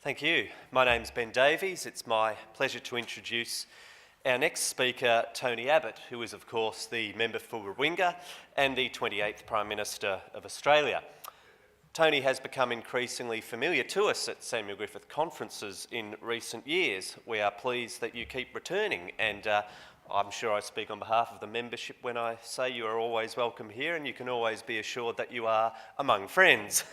Thank you. My name's Ben Davies. It's my pleasure to introduce our next speaker, Tony Abbott, who is of course the member for Warringah and the 28th Prime Minister of Australia. Tony has become increasingly familiar to us at Samuel Griffith conferences in recent years. We are pleased that you keep returning, and I'm sure I speak on behalf of the membership when I say you are always welcome here, and you can always be assured that you are among friends.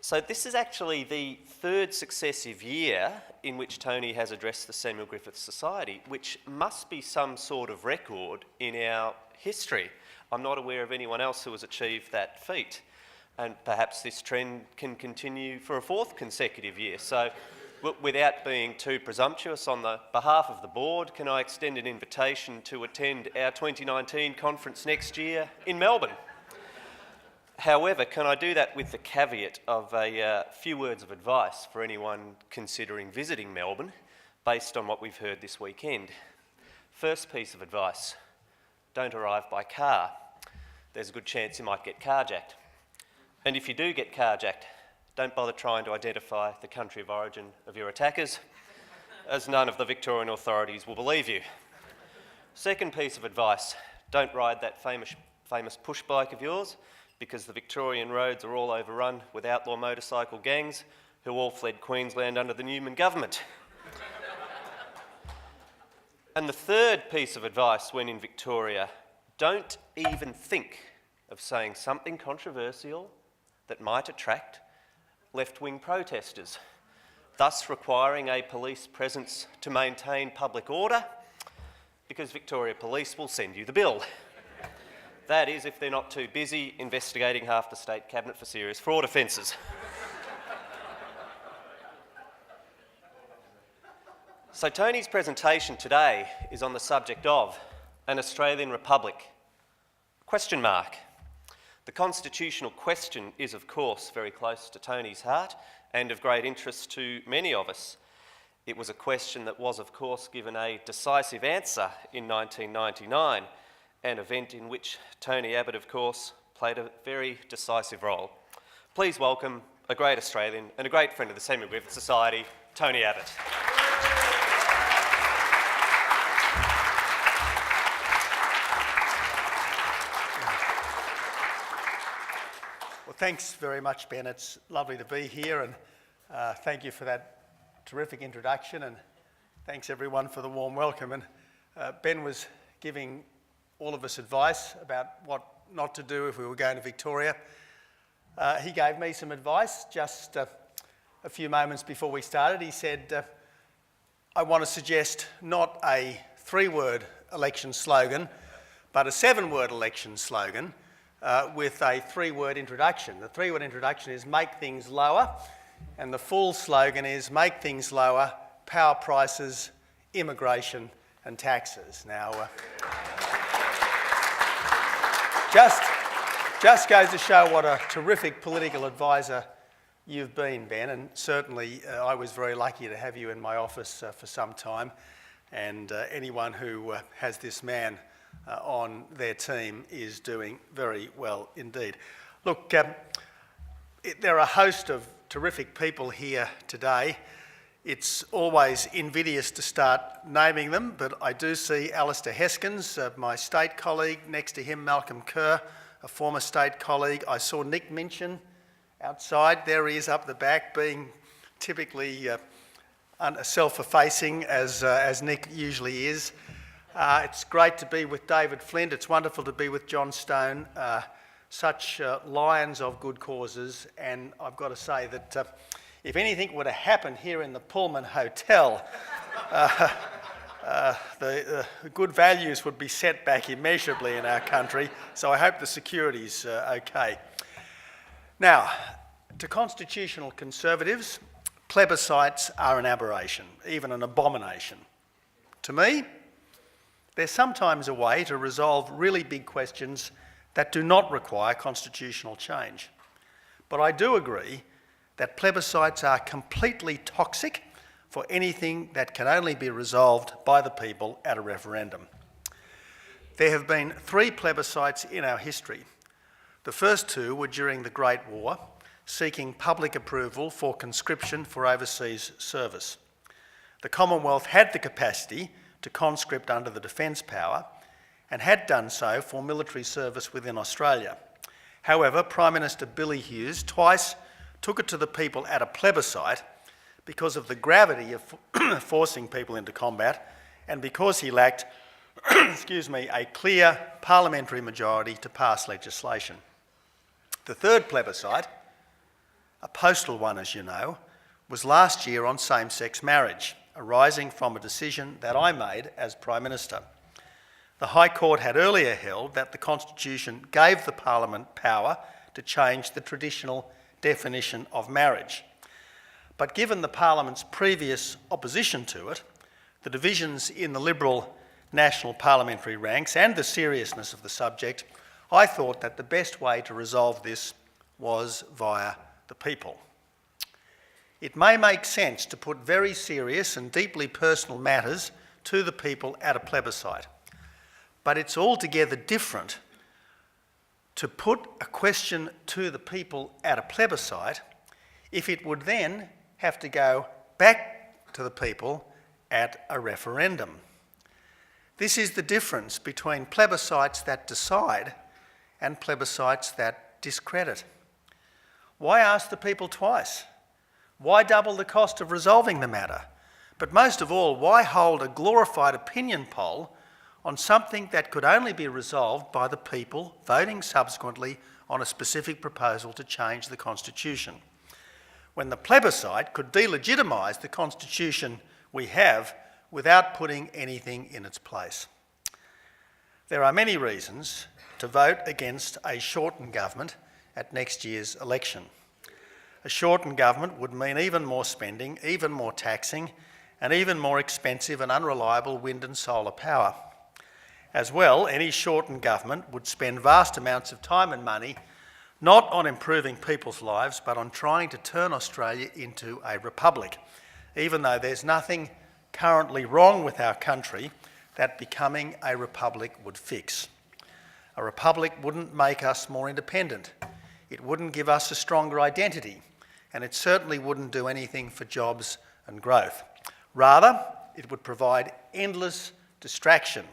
So this is actually the third successive year in which Tony has addressed the Samuel Griffith Society, which must be some sort of record in our history. I'm not aware of anyone else who has achieved that feat, and perhaps this trend can continue for a fourth consecutive year. So without being too presumptuous, on the behalf of the board, can I extend an invitation to attend our 2019 conference next year in Melbourne? However, can I do that with the caveat of a few words of advice for anyone considering visiting Melbourne based on what we've heard this weekend? First piece of advice, don't arrive by car. There's a good chance you might get carjacked. And if you do get carjacked, don't bother trying to identify the country of origin of your attackers, as none of the Victorian authorities will believe you. Second piece of advice, don't ride that famous push bike of yours, because the Victorian roads are all overrun with outlaw motorcycle gangs who all fled Queensland under the Newman government. And the third piece of advice when in Victoria, don't even think of saying something controversial that might attract left-wing protesters, thus requiring a police presence to maintain public order, because Victoria Police will send you the bill. That is, if they're not too busy investigating half the state cabinet for serious fraud offences. So Tony's presentation today is on the subject of an Australian Republic? ? The constitutional question is, of course, very close to Tony's heart and of great interest to many of us. It was a question that was, of course, given a decisive answer in 1999, an event in which Tony Abbott, of course, played a very decisive role. Please welcome a great Australian and a great friend of the Samuel Griffith Society, Tony Abbott. Well, thanks very much, Ben. It's lovely to be here, and thank you for that terrific introduction, and thanks everyone for the warm welcome. And Ben was giving all of us advice about what not to do if we were going to Victoria. He gave me some advice just a few moments before we started. He said, I want to suggest not a 3-word election slogan, but a 7-word election slogan with a 3-word introduction. The 3-word introduction is make things lower, and the full slogan is make things lower, power prices, immigration and taxes. Now, Just goes to show what a terrific political advisor you've been, Ben, and certainly I was very lucky to have you in my office for some time, and anyone who has this man on their team is doing very well indeed. Look, there are a host of terrific people here today. It's always invidious to start naming them, but I do see Alistair Heskins, my state colleague. Next to him, Malcolm Kerr, a former state colleague. I saw Nick Minchin outside. There he is up the back, being typically self-effacing as Nick usually is. It's great to be with David Flint. It's wonderful to be with John Stone. Such lions of good causes, and I've got to say that if anything were to happen here in the Pullman Hotel, the good values would be set back immeasurably in our country, so I hope the security's okay. Now, to constitutional conservatives, plebiscites are an aberration, even an abomination. To me, they're sometimes a way to resolve really big questions that do not require constitutional change. But I do agree that plebiscites are completely toxic for anything that can only be resolved by the people at a referendum. There have been 3 plebiscites in our history. The first 2 were during the Great War, seeking public approval for conscription for overseas service. The Commonwealth had the capacity to conscript under the defence power and had done so for military service within Australia. However, Prime Minister Billy Hughes twice took it to the people at a plebiscite because of the gravity of forcing people into combat and because he lacked a clear parliamentary majority to pass legislation. The third plebiscite, a postal one as you know, was last year on same-sex marriage, arising from a decision that I made as Prime Minister. The High Court had earlier held that the Constitution gave the Parliament power to change the traditional definition of marriage. But given the Parliament's previous opposition to it, the divisions in the Liberal national parliamentary ranks and the seriousness of the subject, I thought that the best way to resolve this was via the people. It may make sense to put very serious and deeply personal matters to the people at a plebiscite, but it's altogether different to put a question to the people at a plebiscite if it would then have to go back to the people at a referendum. This is the difference between plebiscites that decide and plebiscites that discredit. Why ask the people twice? Why double the cost of resolving the matter? But most of all, why hold a glorified opinion poll on something that could only be resolved by the people voting subsequently on a specific proposal to change the Constitution, when the plebiscite could delegitimise the Constitution we have without putting anything in its place? There are many reasons to vote against a shortened government at next year's election. A shortened government would mean even more spending, even more taxing, and even more expensive and unreliable wind and solar power. As well, any shortened government would spend vast amounts of time and money not on improving people's lives, but on trying to turn Australia into a republic, even though there's nothing currently wrong with our country that becoming a republic would fix. A republic wouldn't make us more independent. It wouldn't give us a stronger identity, and it certainly wouldn't do anything for jobs and growth. Rather, it would provide endless distraction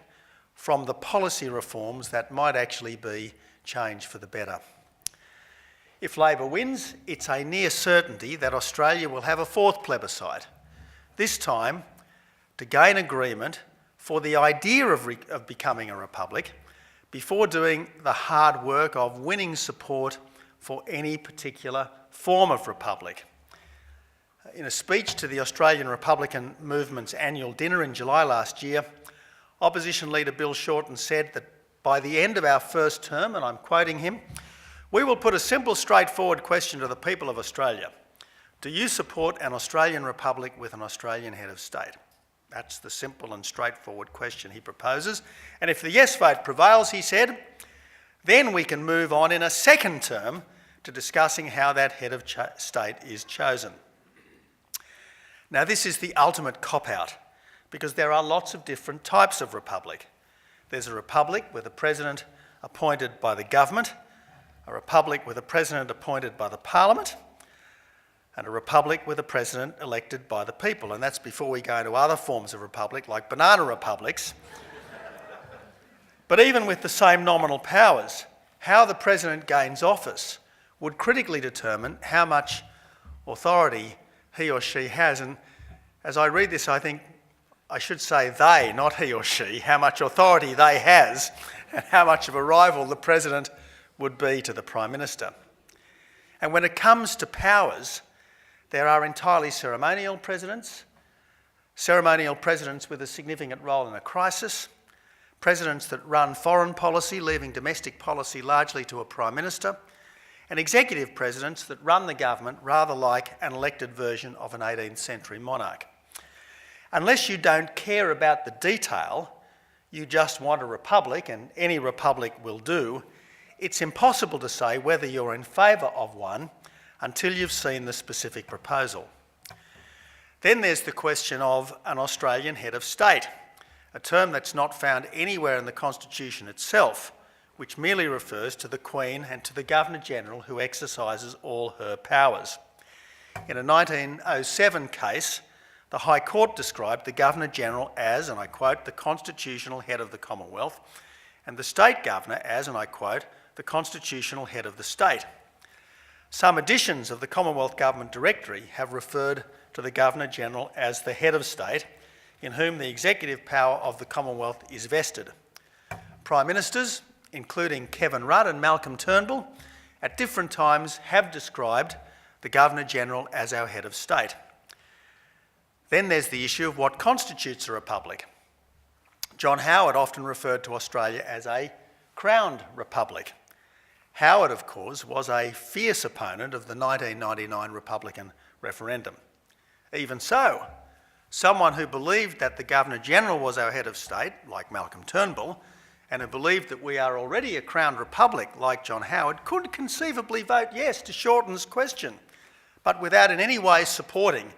from the policy reforms that might actually be change for the better. If Labor wins, it's a near certainty that Australia will have a 4th plebiscite, this time to gain agreement for the idea of becoming a republic before doing the hard work of winning support for any particular form of republic. In a speech to the Australian Republican Movement's annual dinner in July last year, Opposition Leader Bill Shorten said that by the end of our first term, and I'm quoting him, "We will put a simple, straightforward question to the people of Australia. Do you support an Australian republic with an Australian head of state?" That's the simple and straightforward question he proposes. And if the yes vote prevails, he said, then we can move on in a second term to discussing how that head of state is chosen. Now, this is the ultimate cop-out, because there are lots of different types of republic. There's a republic with a president appointed by the government, a republic with a president appointed by the parliament, and a republic with a president elected by the people. And that's before we go into other forms of republic, like banana republics. But even with the same nominal powers, how the president gains office would critically determine how much authority he or she has. And as I read this, I think I should say they, not he or she, how much authority they has and how much of a rival the president would be to the Prime Minister. And when it comes to powers, there are entirely ceremonial presidents with a significant role in a crisis, presidents that run foreign policy, leaving domestic policy largely to a Prime Minister, and executive presidents that run the government rather like an elected version of an 18th century monarch. Unless you don't care about the detail, you just want a republic, and any republic will do, it's impossible to say whether you're in favour of one until you've seen the specific proposal. Then there's the question of an Australian head of state, a term that's not found anywhere in the Constitution itself, which merely refers to the Queen and to the Governor-General who exercises all her powers. In a 1907 case, the High Court described the Governor-General as, and I quote, the constitutional head of the Commonwealth, and the State Governor as, and I quote, the constitutional head of the state. Some editions of the Commonwealth Government Directory have referred to the Governor-General as the head of state, in whom the executive power of the Commonwealth is vested. Prime Ministers, including Kevin Rudd and Malcolm Turnbull, at different times have described the Governor-General as our head of state. Then there's the issue of what constitutes a republic. John Howard often referred to Australia as a crowned republic. Howard, of course, was a fierce opponent of the 1999 Republican referendum. Even so, someone who believed that the Governor-General was our head of state, like Malcolm Turnbull, and who believed that we are already a crowned republic, like John Howard, could conceivably vote yes to Shorten's question, but without in any way supporting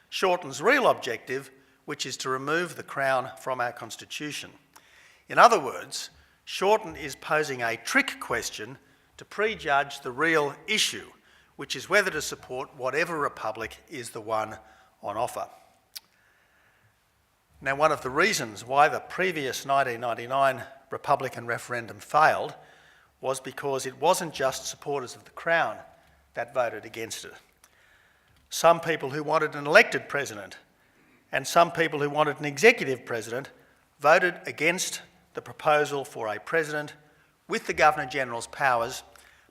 Shorten's real objective, which is to remove the Crown from our Constitution. In other words, Shorten is posing a trick question to prejudge the real issue, which is whether to support whatever republic is the one on offer. Now, one of the reasons why the previous 1999 Republican referendum failed was because it wasn't just supporters of the Crown that voted against it. Some people who wanted an elected president and some people who wanted an executive president voted against the proposal for a president with the Governor-General's powers,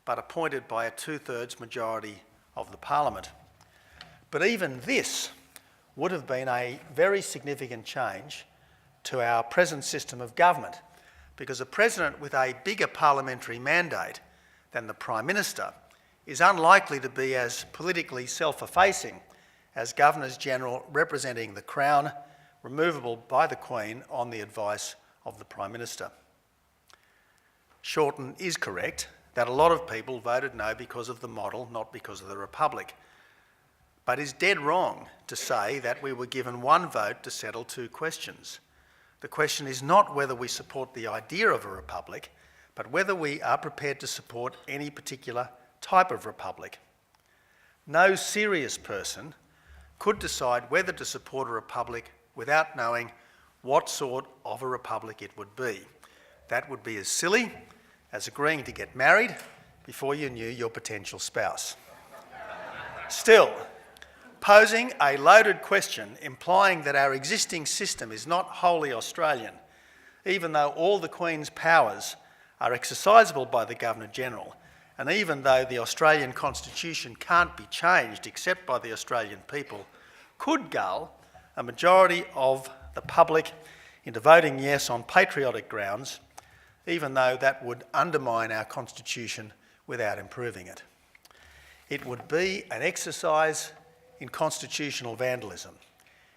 but appointed by a two-thirds majority of the Parliament. But even this would have been a very significant change to our present system of government, because a president with a bigger parliamentary mandate than the Prime Minister is unlikely to be as politically self-effacing as Governors-General representing the Crown, removable by the Queen on the advice of the Prime Minister. Shorten is correct that a lot of people voted no because of the model, not because of the Republic, but is dead wrong to say that we were given one vote to settle two questions. The question is not whether we support the idea of a republic, but whether we are prepared to support any particular type of republic. No serious person could decide whether to support a republic without knowing what sort of a republic it would be. That would be as silly as agreeing to get married before you knew your potential spouse. Still, posing a loaded question implying that our existing system is not wholly Australian, even though all the Queen's powers are exercisable by the Governor-General, and even though the Australian Constitution can't be changed except by the Australian people, could gull a majority of the public into voting yes on patriotic grounds, even though that would undermine our Constitution without improving it. It would be an exercise in constitutional vandalism.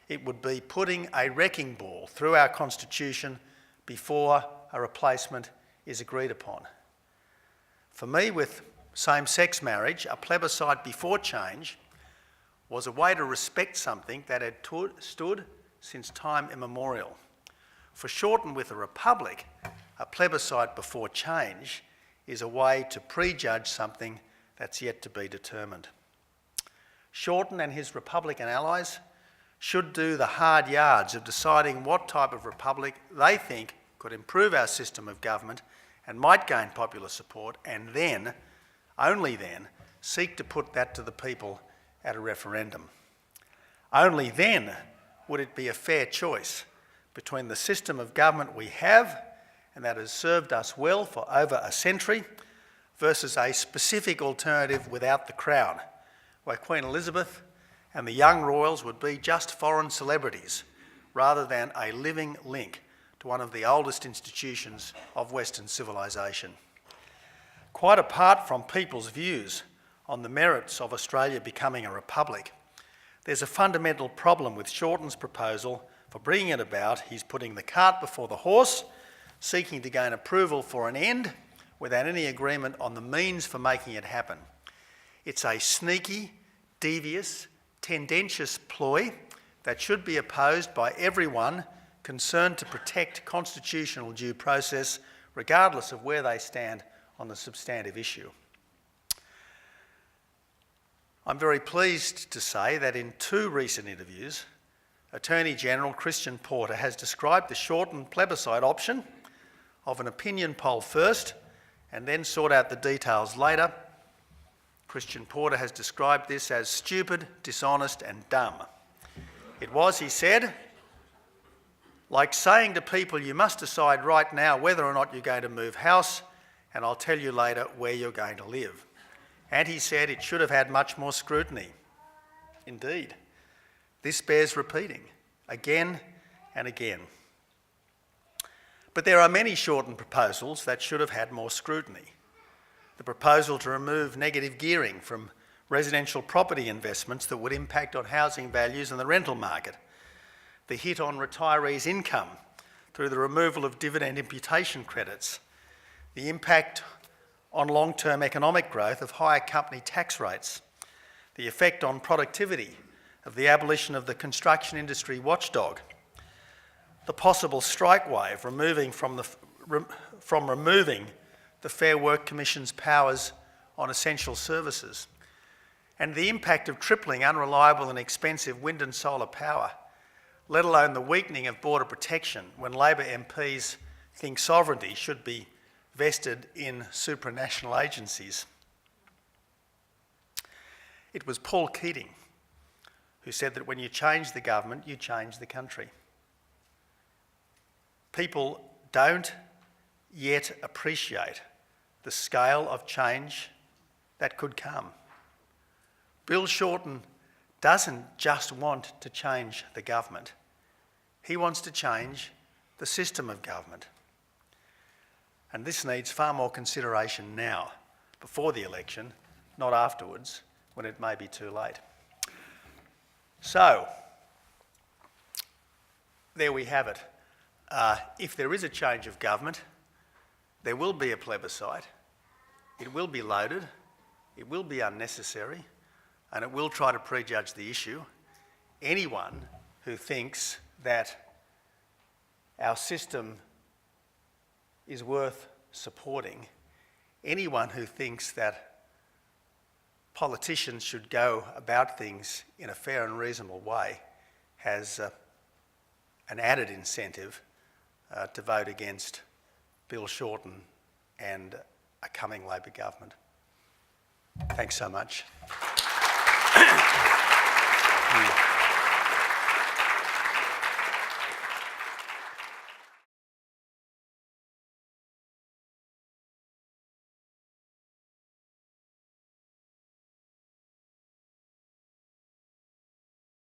It would be putting a wrecking ball through our Constitution before a replacement is agreed upon. For me, with same-sex marriage, a plebiscite before change was a way to respect something that had stood since time immemorial. For Shorten, with a republic, a plebiscite before change is a way to prejudge something that's yet to be determined. Shorten and his Republican allies should do the hard yards of deciding what type of republic they think could improve our system of government and might gain popular support, and then, only then, seek to put that to the people at a referendum. Only then would it be a fair choice between the system of government we have and that has served us well for over a century versus a specific alternative without the Crown, where Queen Elizabeth and the young royals would be just foreign celebrities rather than a living link to one of the oldest institutions of Western civilisation. Quite apart from people's views on the merits of Australia becoming a republic, there's a fundamental problem with Shorten's proposal for bringing it about. He's putting the cart before the horse, seeking to gain approval for an end without any agreement on the means for making it happen. It's a sneaky, devious, tendentious ploy that should be opposed by everyone concerned to protect constitutional due process regardless of where they stand on the substantive issue. I'm very pleased to say that in 2 recent interviews, Attorney General Christian Porter has described the shortened plebiscite option of an opinion poll first and then sort out the details later. Christian Porter has described this as stupid, dishonest and dumb. It was, he said, like saying to people, you must decide right now whether or not you're going to move house, and I'll tell you later where you're going to live. And he said it should have had much more scrutiny. Indeed, this bears repeating again and again. But there are many shortened proposals that should have had more scrutiny. The proposal to remove negative gearing from residential property investments that would impact on housing values and the rental market. The hit on retirees' income through the removal of dividend imputation credits. The impact on long-term economic growth of higher company tax rates. The effect on productivity of the abolition of the construction industry watchdog. The possible strike wave removing the Fair Work Commission's powers on essential services, and the impact of tripling unreliable and expensive wind and solar power, let alone the weakening of border protection when Labor MPs think sovereignty should be vested in supranational agencies. It was Paul Keating who said that when you change the government, you change the country. People don't yet appreciate the scale of change that could come. Bill Shorten doesn't just want to change the government. He wants to change the system of government. And this needs far more consideration now, before the election, not afterwards, when it may be too late. So, there we have it. If there is a change of government, there will be a plebiscite. It will be loaded, it will be unnecessary, and it will try to prejudge the issue. Anyone who thinks that our system is worth supporting, anyone who thinks that politicians should go about things in a fair and reasonable way has an added incentive to vote against Bill Shorten and a coming Labor government. Thanks so much.